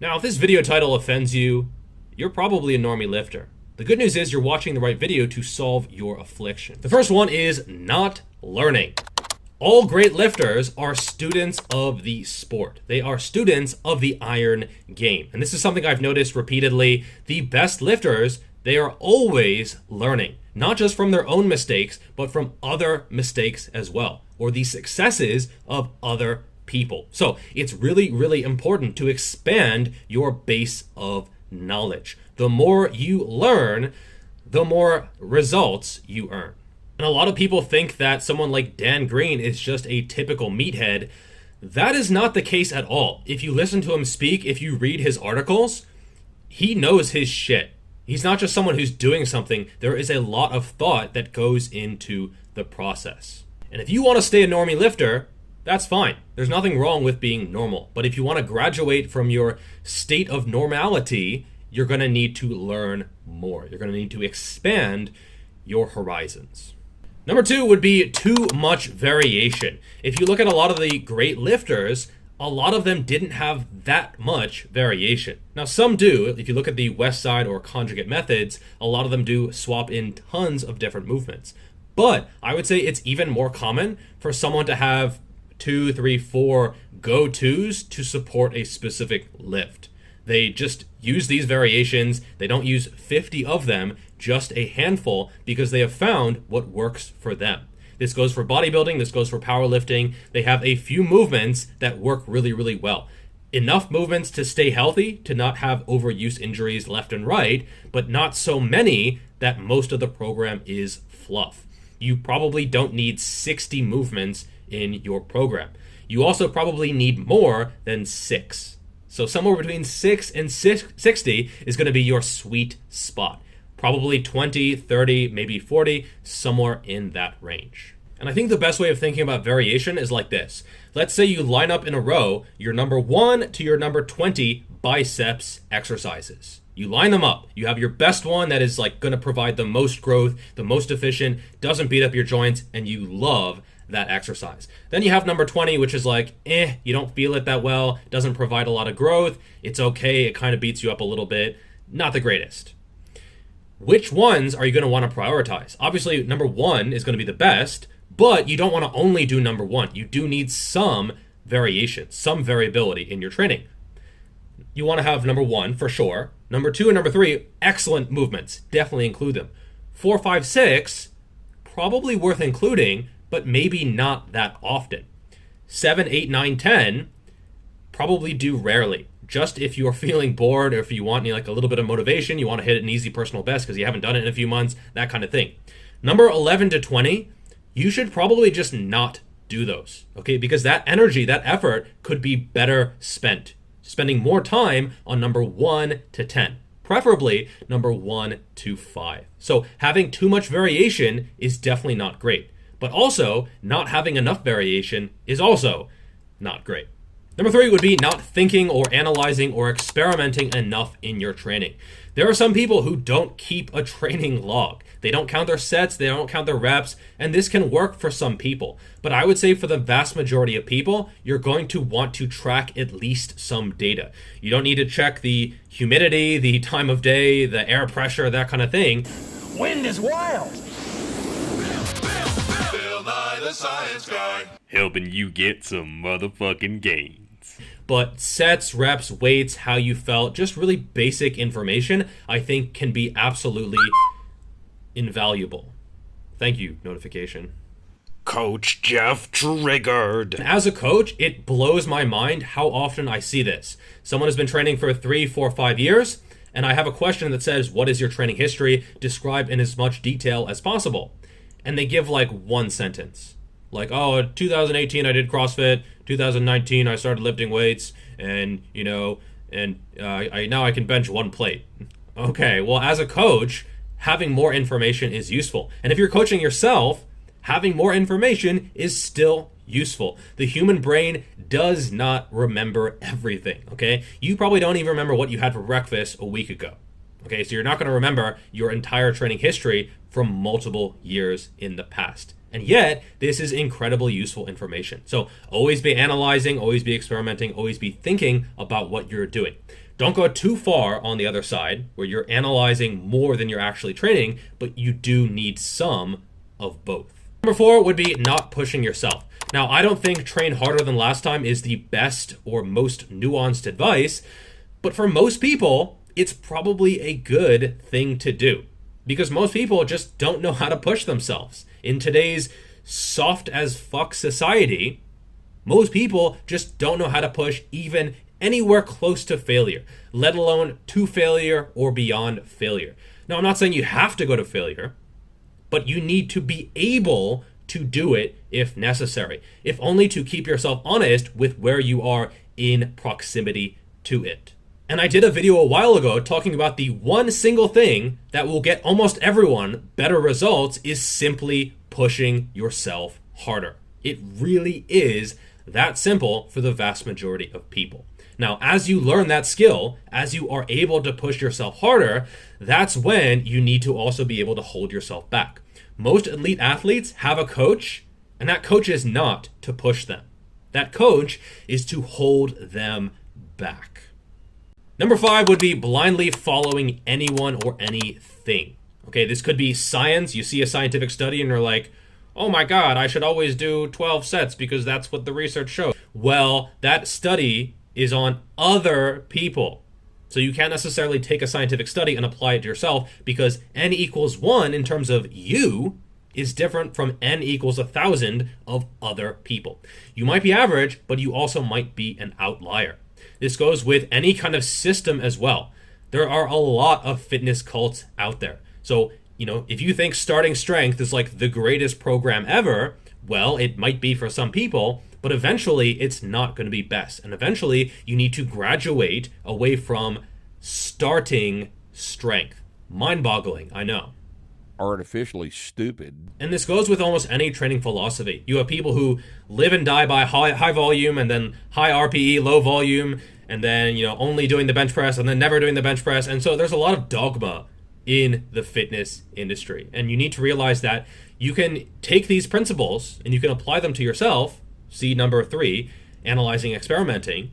Now, if this video title offends you, you're probably a normie lifter. The good news is you're watching the right video to solve your affliction. The first one is not learning. All great lifters are students of the sport. They are students of the iron game. And this is something I've noticed repeatedly. The best lifters, they are always learning, not just from their own mistakes, but from other mistakes as well, or the successes of other people. So it's really, really important to expand your base of knowledge. The more you learn, the more results you earn. And a lot of people think that someone like Dan Green is just a typical meathead. That is not the case at all. If you listen to him speak, if you read his articles, he knows his shit. He's not just someone who's doing something. There is a lot of thought that goes into the process. And if you want to stay a normie lifter, that's fine. There's nothing wrong with being normal. But if you want to graduate from your state of normality, you're going to need to learn more. You're going to need to expand your horizons. Number 2 would be too much variation. If you look at a lot of the great lifters, a lot of them didn't have that much variation. Now some do. If you look at the West Side or conjugate methods, a lot of them do swap in tons of different movements. But I would say it's even more common for someone to have 2, 3, 4 go-tos to support a specific lift. They just use these variations. They don't use 50 of them, just a handful, because they have found what works for them. This goes for bodybuilding, this goes for powerlifting. They have a few movements that work really, really well. Enough movements to stay healthy, to not have overuse injuries left and right, but not so many that most of the program is fluff. You probably don't need 60 movements in your program. You also probably need more than 6. So somewhere between 6 and 60 is going to be your sweet spot. Probably 20, 30, maybe 40, somewhere in that range. And I think the best way of thinking about variation is like this. Let's say you line up in a row your number 1 to your number 20 biceps exercises. You line them up. You have your best one that is like going to provide the most growth, the most efficient, doesn't beat up your joints, and you love that exercise. Then you have number 20, which is like, you don't feel it that well, doesn't provide a lot of growth, it's okay, it kind of beats you up a little bit, not the greatest. Which ones are you going to want to prioritize? Obviously, number 1 is going to be the best, but you don't want to only do number 1. You do need some variation, some variability in your training. You want to have number 1 for sure. Number 2 and number 3, excellent movements. Definitely include them. 4, 5, 6, probably worth including, but maybe not that often. 7, 8, 9, 10, probably do rarely. Just if you're feeling bored or if you want like a little bit of motivation, you want to hit an easy personal best because you haven't done it in a few months, that kind of thing. Number 11 to 20, you should probably just not do those, okay? Because that energy, that effort could be better spent. Spending more time on number 1 to 10. Preferably number 1 to 5. So having too much variation is definitely not great. But also, not having enough variation is also not great. Number 3 would be not thinking or analyzing or experimenting enough in your training. There are some people who don't keep a training log. They don't count their sets, they don't count their reps, and this can work for some people. But I would say for the vast majority of people, you're going to want to track at least some data. You don't need to check the humidity, the time of day, the air pressure, that kind of thing. Wind is wild. The science guy, helping you get some motherfucking gains. But sets, reps, weights, how you felt, just really basic information, I think can be absolutely invaluable. Thank you, notification. Coach Geoff triggered. As a coach, it blows my mind how often I see this. Someone has been training for 3, 4, 5 years, and I have a question that says, what is your training history? Describe in as much detail as possible. And they give like one sentence. Like, 2018 I did CrossFit, 2019 I started lifting weights, and now I can bench 1 plate. Okay, well, as a coach, having more information is useful. And if you're coaching yourself, having more information is still useful. The human brain does not remember everything, okay? You probably don't even remember what you had for breakfast a week ago. Okay, so you're not going to remember your entire training history from multiple years in the past. And yet, this is incredibly useful information. So always be analyzing, always be experimenting, always be thinking about what you're doing. Don't go too far on the other side where you're analyzing more than you're actually training, but you do need some of both. Number 4 would be not pushing yourself. Now, I don't think train harder than last time is the best or most nuanced advice, but for most people, it's probably a good thing to do because most people just don't know how to push themselves. In today's soft as fuck society, most people just don't know how to push even anywhere close to failure, let alone to failure or beyond failure. Now, I'm not saying you have to go to failure, but you need to be able to do it if necessary, if only to keep yourself honest with where you are in proximity to it. And I did a video a while ago talking about the one single thing that will get almost everyone better results is simply pushing yourself harder. It really is that simple for the vast majority of people. Now, as you learn that skill, as you are able to push yourself harder, that's when you need to also be able to hold yourself back. Most elite athletes have a coach, and that coach is not to push them. That coach is to hold them back. Number 5 would be blindly following anyone or anything. Okay, this could be science. You see a scientific study and you're like, oh my God, I should always do 12 sets because that's what the research shows. Well, that study is on other people. So you can't necessarily take a scientific study and apply it to yourself because n equals 1 in terms of you is different from n equals 1,000 of other people. You might be average, but you also might be an outlier. This goes with any kind of system as well. There are a lot of fitness cults out there. So, if you think starting strength is like the greatest program ever, well, it might be for some people, but eventually it's not going to be best. And eventually you need to graduate away from starting strength. Mind-boggling, I know. Artificially stupid. And this goes with almost any training philosophy. You have people who live and die by high volume and then high RPE, low volume, and then, only doing the bench press and then never doing the bench press. And so there's a lot of dogma in the fitness industry. And you need to realize that you can take these principles and you can apply them to yourself. See number 3, analyzing, experimenting,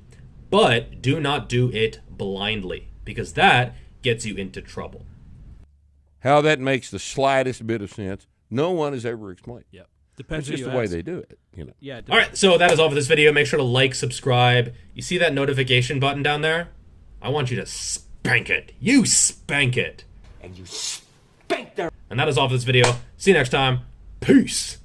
but do not do it blindly because that gets you into trouble. How that makes the slightest bit of sense, no one has ever explained. Yep. Depends It's just who the you way ask. they do it, Yeah. All right, so that is all for this video. Make sure to like, subscribe. You see that notification button down there? I want you to spank it. You spank it. And you spank their And that is all for this video. See you next time. Peace.